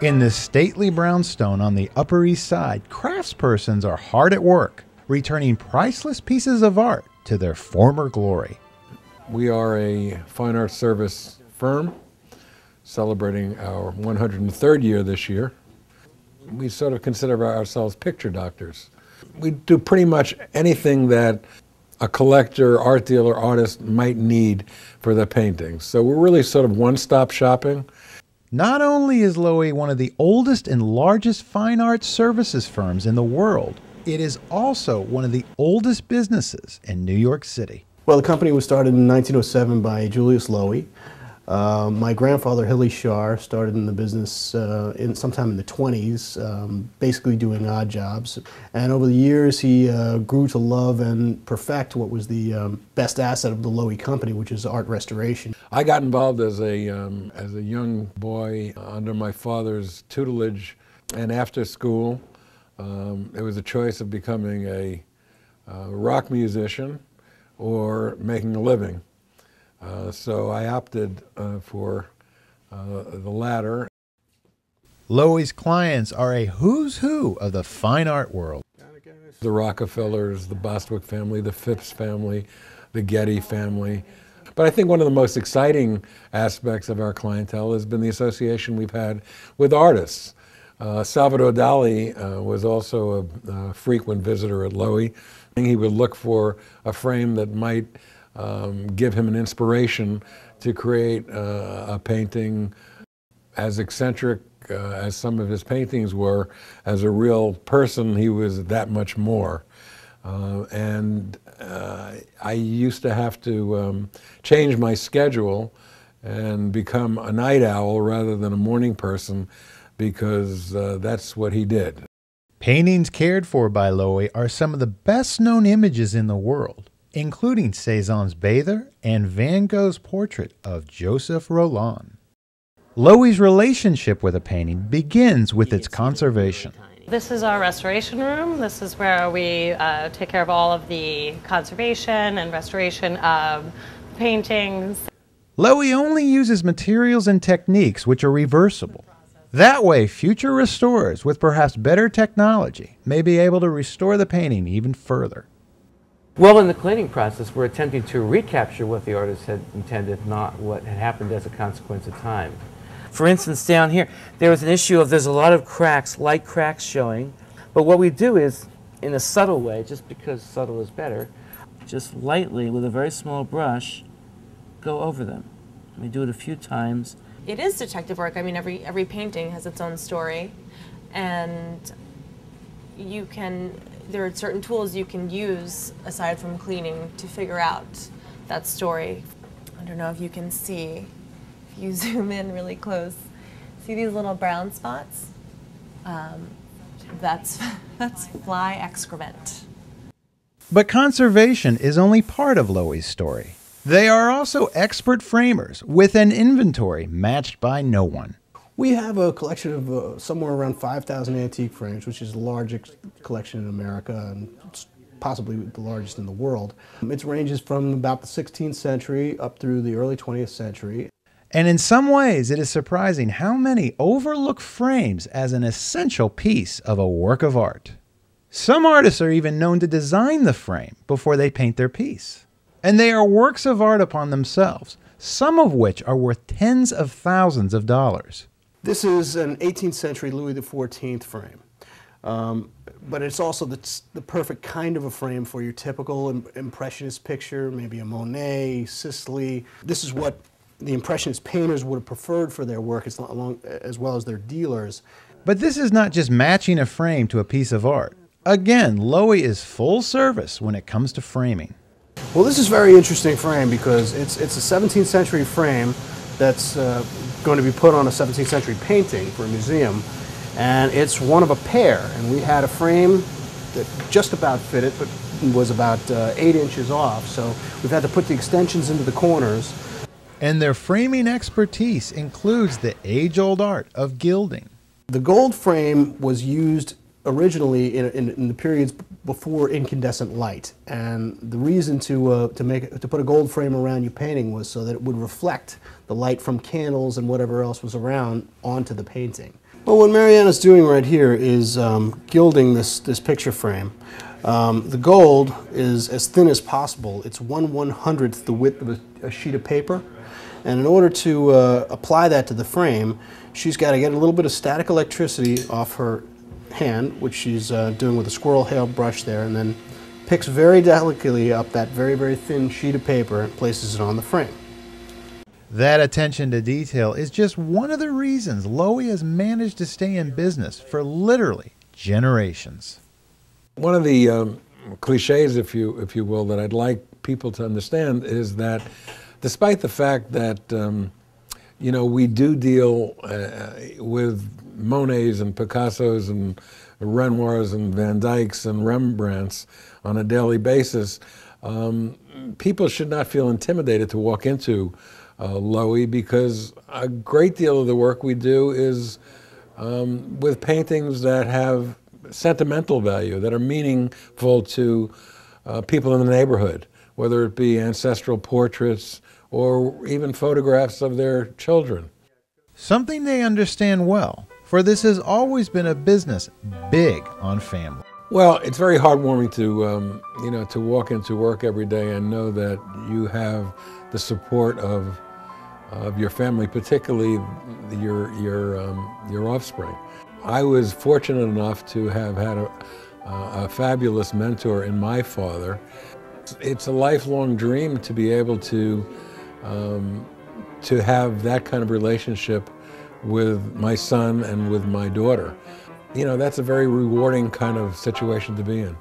In this stately brownstone on the Upper East Side, craftspersons are hard at work, returning priceless pieces of art to their former glory. We are a fine arts service firm celebrating our 103rd year this year. We sort of consider ourselves picture doctors. We do pretty much anything that a collector, art dealer, artist might need for their paintings. So we're really sort of one-stop shopping. Not only is Lowy one of the oldest and largest fine arts services firms in the world, it is also one of the oldest businesses in New York City. Well, the company was started in 1907 by Julius Lowy. My grandfather, Hilly Shar, started in the business sometime in the 20s, basically doing odd jobs. And over the years, he grew to love and perfect what was the best asset of the Lowy company, which is art restoration. I got involved as a young boy under my father's tutelage, and after school, it was a choice of becoming a rock musician or making a living. So I opted for the latter. Lowy's clients are a who's who of the fine art world. The Rockefellers, the Bostwick family, the Phipps family, the Getty family. But I think one of the most exciting aspects of our clientele has been the association we've had with artists. Salvador Dali was also a frequent visitor at Lowy. He would look for a frame that might give him an inspiration to create a painting as eccentric as some of his paintings were. As a real person, he was that much more. And I used to have to change my schedule and become a night owl rather than a morning person, because that's what he did. Paintings cared for by Lowy are some of the best-known images in the world, including Cézanne's Bather and Van Gogh's portrait of Joseph Roland. Lowy's relationship with a painting begins with its conservation. This is our restoration room. This is where we take care of all of the conservation and restoration of paintings. Lowy only uses materials and techniques which are reversible. That way, future restorers with perhaps better technology may be able to restore the painting even further. Well, in the cleaning process, we're attempting to recapture what the artist had intended, not what had happened as a consequence of time. For instance, down here, there was an issue of there's a lot of cracks, light cracks showing, but what we do is, in a subtle way, just because subtle is better, just lightly, with a very small brush, go over them. We do it a few times. It is detective work. I mean, every painting has its own story, and there are certain tools you can use aside from cleaning to figure out that story. I don't know if you can see, if you zoom in really close, see these little brown spots? That's fly excrement. But conservation is only part of Lowy's story. They are also expert framers with an inventory matched by no one. We have a collection of somewhere around 5,000 antique frames, which is the largest collection in America and possibly the largest in the world. It ranges from about the 16th century up through the early 20th century. And in some ways, it is surprising how many overlook frames as an essential piece of a work of art. Some artists are even known to design the frame before they paint their piece. And they are works of art upon themselves, some of which are worth tens of thousands of dollars. This is an 18th century Louis XIV frame, but it's also the perfect kind of a frame for your typical Impressionist picture, maybe a Monet, Sisley. This is what the Impressionist painters would have preferred for their work, as well as their dealers. But this is not just matching a frame to a piece of art. Again, Lowy is full service when it comes to framing. Well, this is a very interesting frame because it's a 17th century frame that's going to be put on a 17th century painting for a museum, and it's one of a pair. And we had a frame that just about fitted, but was about 8 inches off, so we've had to put the extensions into the corners. And their framing expertise includes the age-old art of gilding. The gold frame was used originally in the periods before incandescent light, and the reason to put a gold frame around your painting was so that it would reflect the light from candles and whatever else was around onto the painting. Well, what Mariana's doing right here is gilding this picture frame. The gold is as thin as possible. It's 1/100th the width of a sheet of paper. And in order to apply that to the frame, she's got to get a little bit of static electricity off her hand, which she's doing with a squirrel hair brush there, and then picks very delicately up that very, very thin sheet of paper and places it on the frame. That attention to detail is just one of the reasons Lowy has managed to stay in business for literally generations. One of the cliches, if you will, that I'd like people to understand is that despite the fact that we do deal with Monets and Picassos and Renoirs and Van Dycks and Rembrandts on a daily basis, people should not feel intimidated to walk into Lowy, because a great deal of the work we do is with paintings that have sentimental value, that are meaningful to people in the neighborhood, whether it be ancestral portraits or even photographs of their children. Something they understand well, for this has always been a business big on family. Well, it's very heartwarming to to walk into work every day and know that you have the support of your family, particularly your offspring. I was fortunate enough to have had a fabulous mentor in my father. It's a lifelong dream to be able to have that kind of relationship with my son and with my daughter. That's a very rewarding kind of situation to be in.